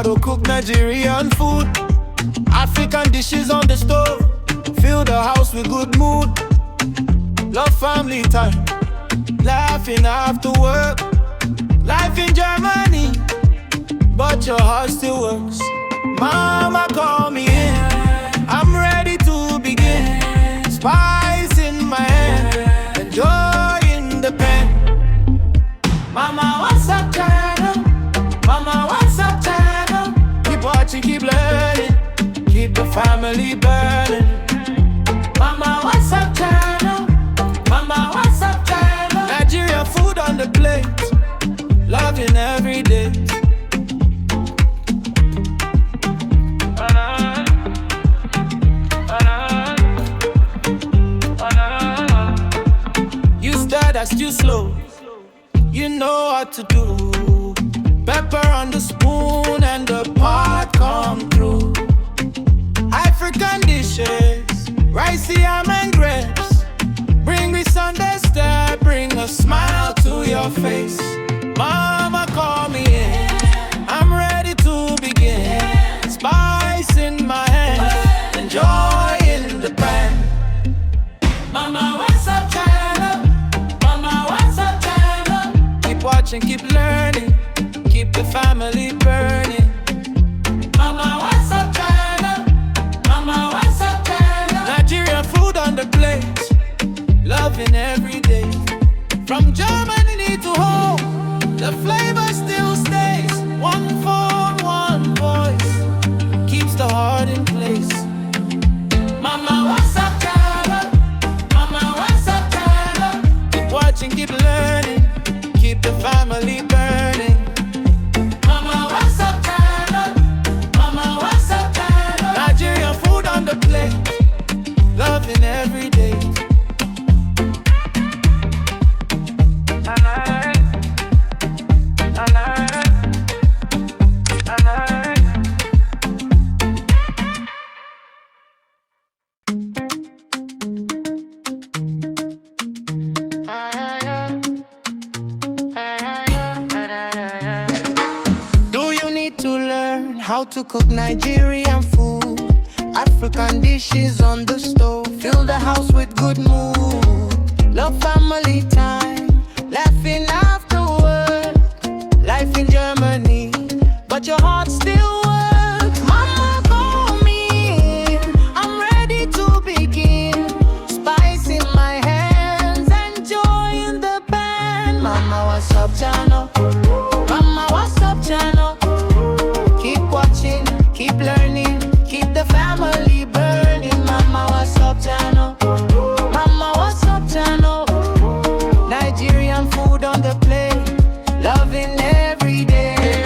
to cook Nigerian food. African dishes on the stove. Fill the house with good mood. Love family time. Laughing after work. Life in Germany, but your heart still works. Mama, call me in. I'm ready to begin. Spice in my hand, enjoying the pen. Mama, what's up, channel? Mama, what's up, channel? Keep watching, keep learning, keep the family burning. Mama, what's up, channel? Mama, what's up, channel? Nigerian food on the plate, loving every day. You start as too slow, you know what to do. Pepper on the spoon and the pot come through. African dishes, rice, yam and grapes. Bring me Sunday step, bring a smile to your face. Mama, call me in, I'm ready to begin. Spice in my hand, enjoying the brand. Mama, what's up, channel? Mama, what's up, channel? Keep watching, keep learning, keep the family burning. Mama, what's up, channel? Mama, what's up, channel? Nigerian food on the plate, loving every day. From Germany to home, the flavor still stays. One phone, one voice, keeps the heart in place. Mama, what's up, channel? Mama, what's up, channel? Keep watching, keep learning, keep the family burning. Mama, what's up, channel? Mama, what's up, channel? Nigerian food on the plate, loving every day. How to cook Nigerian food, African dishes on the stove. Fill the house with good mood. Love family time, laughing after work. Life in Germany, but your heart still works. Mama, call me, I'm ready to begin. Spice in my hands, enjoying the pan. Mama, what's up, channel? Mama, what's up, channel? Keep watching, keep learning, keep the family burning. Mama, what's up, channel? Mama, what's up, channel? Nigerian food on the plate, loving every day.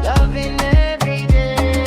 Loving every day.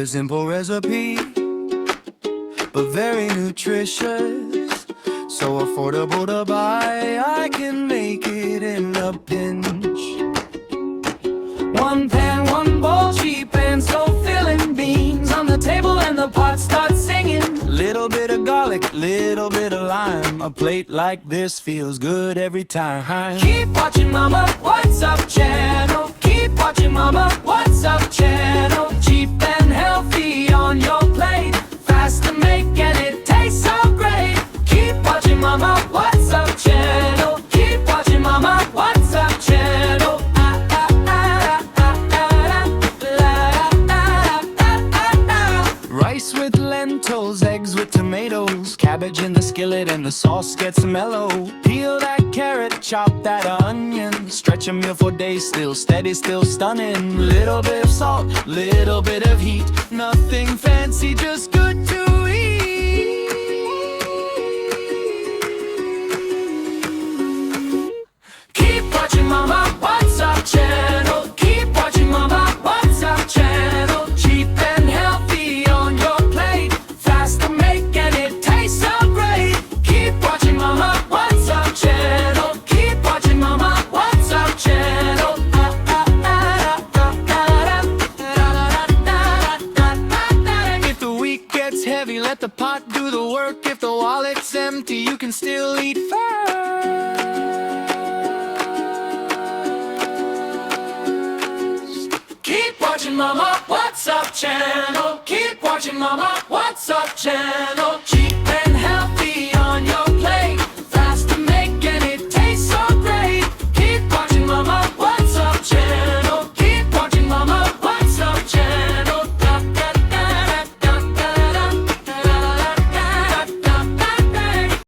a simple recipe, but very nutritious. So affordable to buy, I can make it in a pinch. One pan, one bowl, cheap and so filling. Beans on the table and the pot starts singing. Little bit of garlic, little bit of lime. A plate like this feels good every time. Keep watching Mama, What's Up channel. Keep watching Mama, What's Up channel. Cheap and healthy on your plate. Fast to make and it tastes so great. Keep watching Mama, What's Up channel. Keep watching Mama, What's Up channel. Rice with lentils, eggs with tomatoes, cabbage in the skillet and the sauce gets mellow. Peel that carrot, chop that onion, stretch a meal for days, still steady, still stunning. Little bit of salt, little bit of heat, nothing fancy, just good to eat. Keep watching Mama, What's Up channel. Keep watching Mama, What's Up channel. Cheap and healthy on your plate, fast to make and it tastes so great. Keep watching Mama, What's Up channel. Keep watching Mama, What's Up channel. If the week gets heavy, let the pot do the work. If the wallet's empty, you can still eat fast. Keep watching Mama, What's Up channel. Keep watching Mama, What's Up channel.